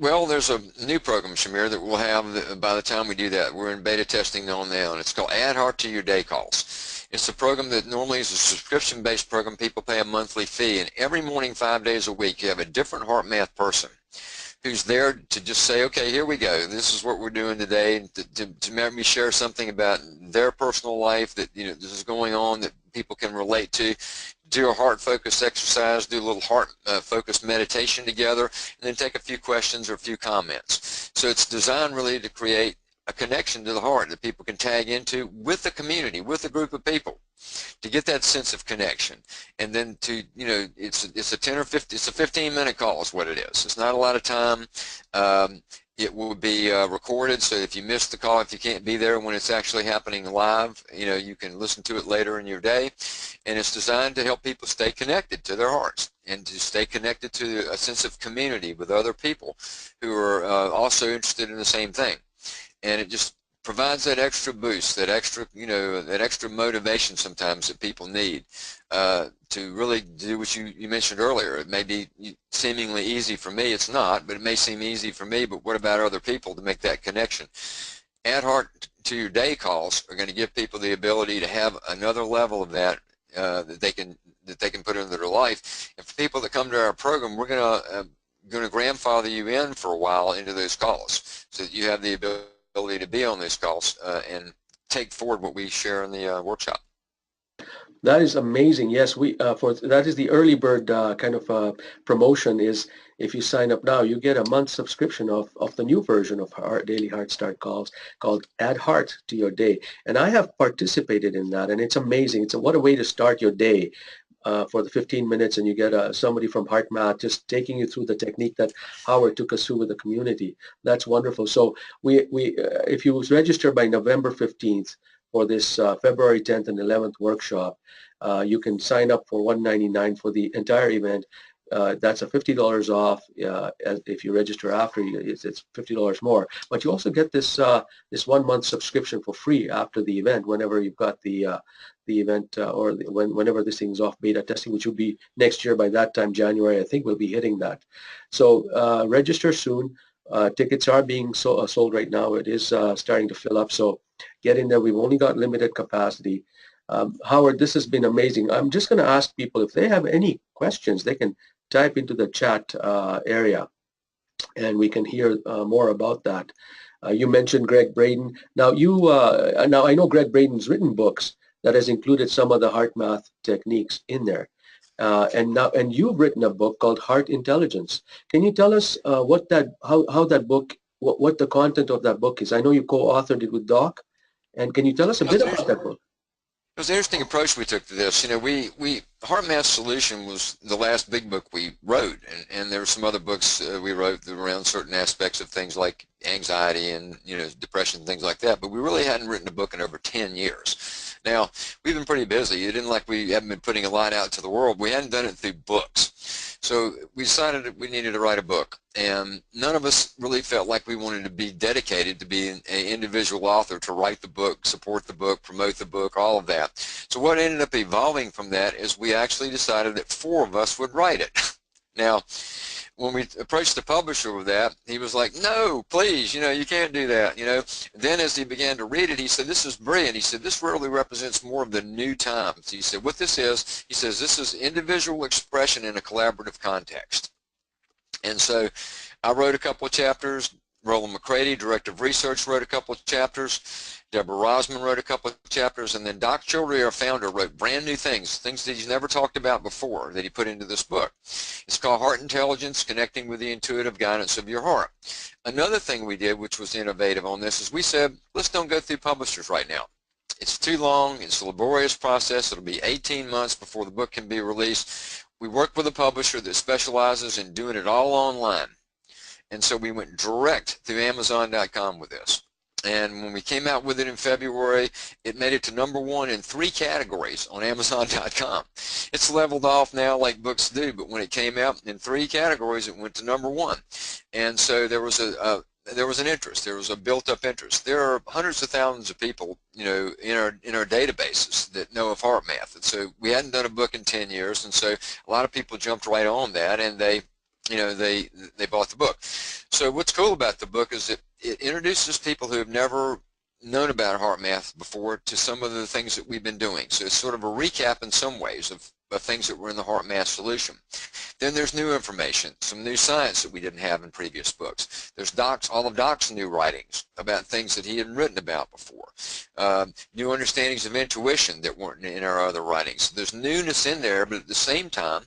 Well, there's a new program, Shamir, that we'll have by the time we do that. We're in beta testing on now, and it's called Add Heart to Your Day Calls. It's a program that normally is a subscription-based program. People pay a monthly fee, and every morning, 5 days a week, you have a different HeartMath person who's there to just say, okay, here we go. This is what we're doing today, to maybe share something about their personal life that, you know, this is going on that people can relate to. Do a heart-focused exercise, do a little heart-focused meditation together, and then take a few questions or a few comments. So it's designed really to create a connection to the heart that people can tag into with the community, with a group of people, to get that sense of connection. And then to, you know, it's a 10 or 15, it's a 15-minute call is what it is. It's not a lot of time. It will be recorded, so if you miss the call, if you can't be there when it's actually happening live, you know, you can listen to it later in your day. And it's designed to help people stay connected to their hearts and to stay connected to a sense of community with other people who are also interested in the same thing. And it just provides that extra boost, that extra, you know, that extra motivation sometimes that people need to really do what you mentioned earlier. It may be seemingly easy for me. It's not, but it may seem easy for me. But what about other people to make that connection? Add Heart to Your Day calls are going to give people the ability to have another level of that that they can put into their life. And for people that come to our program, we're going to grandfather you in for a while into those calls, so that you have the ability to be on those calls and take forward what we share in the workshop. That is amazing. Yes, we for that is the early bird kind of promotion. Is if you sign up now, you get a month subscription of the new version of our daily Heart Start calls called Add Heart to Your Day. And I have participated in that, and it's amazing. What a way to start your day. For the 15 minutes, and you get somebody from HeartMath just taking you through the technique that Howard took us through with the community. That's wonderful. So if you register by November 15th for this February 10th and 11th workshop, you can sign up for $199 for the entire event. That's a $50 off. If you register after, it's $50 more. But you also get this 1 month subscription for free after the event, whenever you've got the event whenever this thing's off beta testing, which will be next year. By that time, January, I think we'll be hitting that. So register soon. Tickets are being sold right now. It is starting to fill up. So get in there. We've only got limited capacity. Howard, this has been amazing. I'm just going to ask people if they have any questions, they can type into the chat area, and we can hear more about that. You mentioned Greg Braden. Now now I know Greg Braden's written books that has included some of the HeartMath techniques in there. And you've written a book called Heart Intelligence. Can you tell us how that book, what the content of that book is? I know you co-authored it with Doc, and can you tell us a bit about that book? It was an interesting approach we took to this. You know, HeartMath Solution was the last big book we wrote, and there were some other books we wrote around certain aspects of things like anxiety and, you know, depression, things like that, but we really hadn't written a book in over 10 years. Now, we've been pretty busy. It isn't like we haven't been putting a lot out to the world. We hadn't done it through books. So we decided that we needed to write a book, and none of us really felt like we wanted to be dedicated to be an individual author, to write the book, support the book, promote the book, all of that. So what ended up evolving from that is we actually decided that 4 of us would write it. Now, when we approached the publisher with that, he was like, no, please, you know, you can't do that, you know. Then as he began to read it, he said, this is brilliant. He said, this really represents more of the new times. He said, what this is, he says, this is individual expression in a collaborative context. And so I wrote a couple of chapters. Roland McCready, Director of Research, wrote a couple of chapters. Deborah Rosman wrote a couple of chapters, and then Doc Childry, our founder, wrote brand new things that he's never talked about before that he put into this book. It's called Heart Intelligence, Connecting with the Intuitive Guidance of Your Heart. Another thing we did, which was innovative on this, is we said, let's don't go through publishers right now. It's too long. It's a laborious process. It'll be 18 months before the book can be released. We worked with a publisher that specializes in doing it all online. And so we went direct through Amazon.com with this. And when we came out with it in February, it made it to #1 in 3 categories on Amazon.com. It's leveled off now like books do, but when it came out in 3 categories, it went to #1. And so there was an interest. There was a built-up interest. There are hundreds of thousands of people, you know, in our databases that know of HeartMath. And so we hadn't done a book in 10 years, and so a lot of people jumped right on that, and they bought the book. So what's cool about the book is that it introduces people who have never known about HeartMath before to some of the things that we've been doing. So it's sort of a recap in some ways of things that were in the HeartMath solution. Then there's new information, some new science that we didn't have in previous books. There's all of Doc's new writings about things that he hadn't written about before. New understandings of intuition that weren't in our other writings. There's newness in there, but at the same time,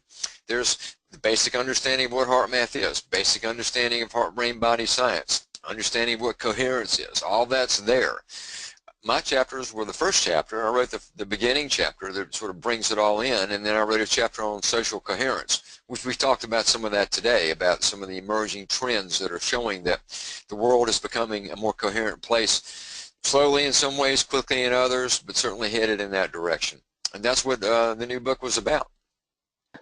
there's the basic understanding of what HeartMath is, basic understanding of heart-brain-body science, understanding of what coherence is. All that's there. My chapters were the first chapter. I wrote the beginning chapter that sort of brings it all in, and then I wrote a chapter on social coherence, which we talked about some of that today, about some of the emerging trends that are showing that the world is becoming a more coherent place, slowly in some ways, quickly in others, but certainly headed in that direction. And that's what the new book was about.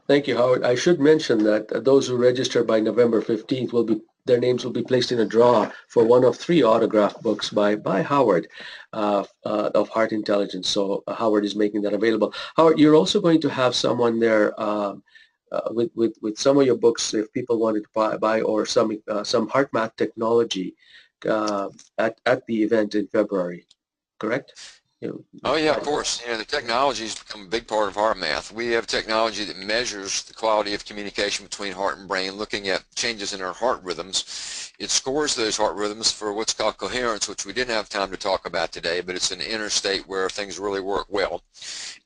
Thank you, Howard. I should mention that those who register by November 15th their names will be placed in a draw for one of 3 autographed books by Howard of Heart Intelligence. So Howard is making that available. Howard, you're also going to have someone there with some of your books if people wanted to buy or some HeartMath technology at the event in February, correct? Oh yeah, of course. The technology has become a big part of HeartMath. We have technology that measures the quality of communication between heart and brain, looking at changes in our heart rhythms. It scores those heart rhythms for what's called coherence, which we didn't have time to talk about today, but it's an inner state where things really work well.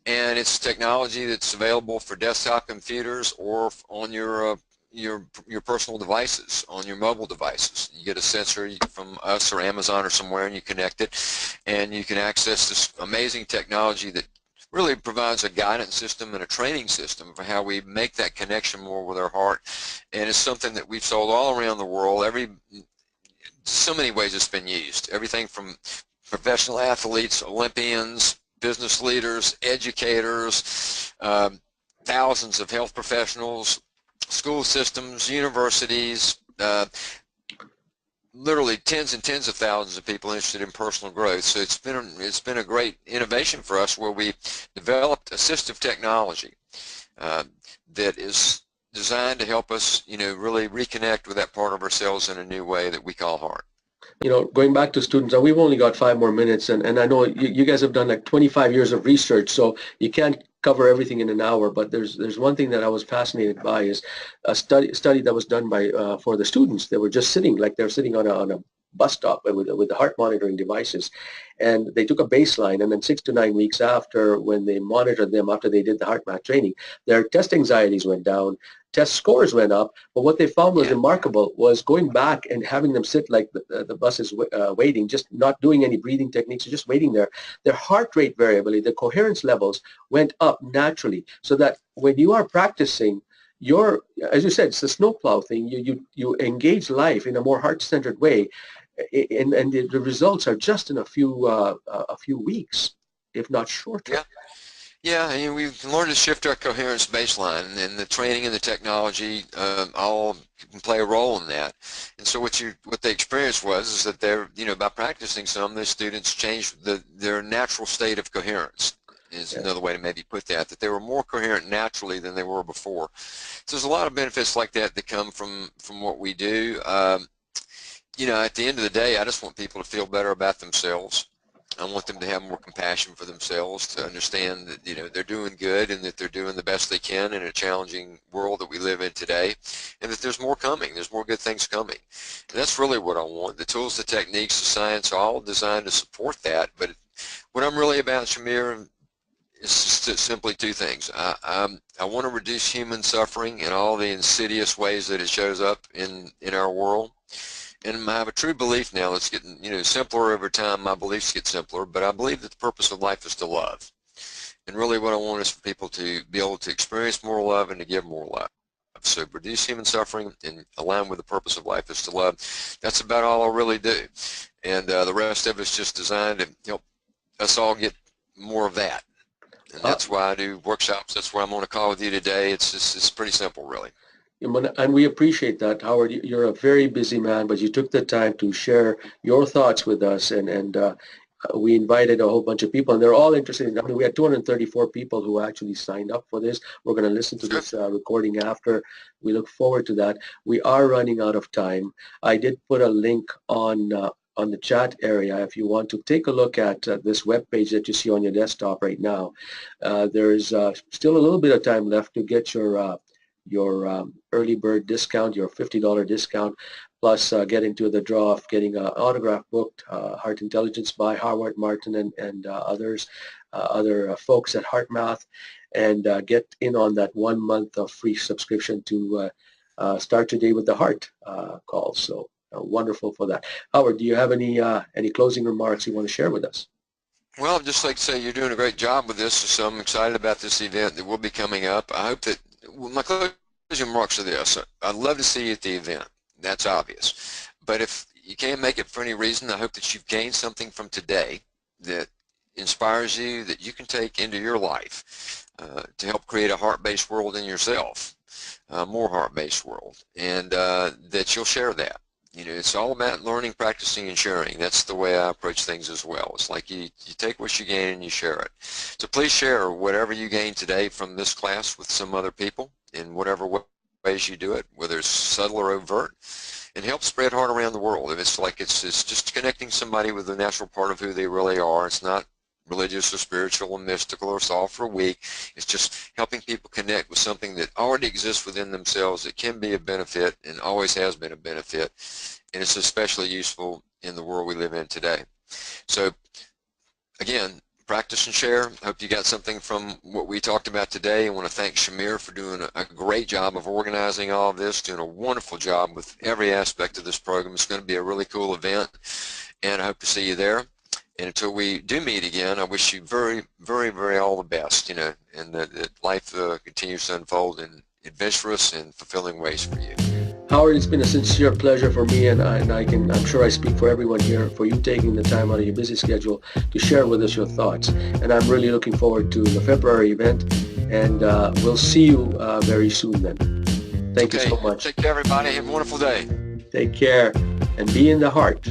And it's technology that's available for desktop computers or on your personal devices, on your mobile devices. You get a sensor from us or Amazon or somewhere, and you connect it, and you can access this amazing technology that really provides a guidance system and a training system for how we make that connection more with our heart. And it's something that we've sold all around the world. So many ways it's been used. Everything from professional athletes, Olympians, business leaders, educators, thousands of health professionals, school systems, universities, literally tens and tens of thousands of people interested in personal growth. So it's been a great innovation for us, where we developed assistive technology that is designed to help us, really reconnect with that part of ourselves in a new way that we call heart. Going back to students, and we've only got 5 more minutes, and I know you guys have done like 25 years of research, so you can't cover everything in an hour, but there's one thing that I was fascinated by is a study that was done by for the students. They were just sitting, like they're sitting on a bus stop with the heart monitoring devices, and they took a baseline, and then 6 to 9 weeks after, when they monitored them after they did the HeartMath training, their test anxieties went down, test scores went up, but what they found was remarkable was going back and having them sit like the bus is waiting, just not doing any breathing techniques, just waiting there. Their heart rate variability, the coherence levels went up naturally, so that when you are practicing, as you said, it's the snowplow thing. You engage life in a more heart-centered way, and the results are just in a few weeks, if not shorter. Yeah, and we've learned to shift our coherence baseline, and the training and the technology all can play a role in that. And so what they experienced is that they're, by practicing some, the students changed their natural state of coherence. Is another way to maybe put that they were more coherent naturally than they were before. So there's a lot of benefits like that come from what we do. At the end of the day, I just want people to feel better about themselves. I want them to have more compassion for themselves, to understand that they're doing good, and that they're doing the best they can in a challenging world that we live in today, and that there's more coming. There's more good things coming. And that's really what I want. The tools, the techniques, the science are all designed to support that. But what I'm really about, Shamir, is just simply two things. I want to reduce human suffering in all the insidious ways that it shows up in our world. And I have a true belief now that's getting simpler over time. My beliefs get simpler, but I believe that the purpose of life is to love. And really what I want is for people to be able to experience more love and to give more love. So reduce human suffering and align with the purpose of life is to love. That's about all I really do. And the rest of it's just designed to help us all get more of that. And that's why I do workshops. That's why I'm on a call with you today. It's pretty simple, really. And we appreciate that, Howard. You're a very busy man, but you took the time to share your thoughts with us, and we invited a whole bunch of people, and they're all interested. We had 234 people who actually signed up for this. We're going to listen to this recording after. We look forward to that. We are running out of time. I did put a link on the chat area if you want to take a look at this web page that you see on your desktop right now. There's still a little bit of time left to get your early bird discount, your $50 discount, plus get into the draw of getting an autograph book, Heart Intelligence by Howard Martin and others, other folks at HeartMath, and get in on that 1 month of free subscription to start your day with the heart call. So wonderful for that. Howard, do you have any closing remarks you want to share with us? Well, I'd just like to say you're doing a great job with this, so I'm excited about this event that will be coming up. I hope that my closing remarks are this. I'd love to see you at the event. That's obvious. But if you can't make it for any reason, I hope that you've gained something from today that inspires you, that you can take into your life to help create a heart-based world in yourself, a more heart-based world, and that you'll share that. It's all about learning, practicing, and sharing. That's the way I approach things as well. It's like you take what you gain and you share it. So please share whatever you gain today from this class with some other people in whatever ways you do it, whether it's subtle or overt, and help spread heart around the world. If it's just connecting somebody with the natural part of who they really are. It's not religious or spiritual or mystical or solve for a week. It's just helping people connect with something that already exists within themselves that can be a benefit and always has been a benefit, and it's especially useful in the world we live in today. So again, practice and share. Hope you got something from what we talked about today. I want to thank Shamir for doing a great job of organizing all of this, doing a wonderful job with every aspect of this program. It's going to be a really cool event, and I hope to see you there. And until we do meet again, I wish you very, very, very all the best, you know, and that life continues to unfold in adventurous and fulfilling ways for you. Howard, it's been a sincere pleasure for me, and I'm sure I speak for everyone here, for you taking the time out of your busy schedule to share with us your thoughts. And I'm really looking forward to the February event, and we'll see you very soon then. Thank you so much. Take care, everybody. Have a wonderful day. Take care, and be in the heart.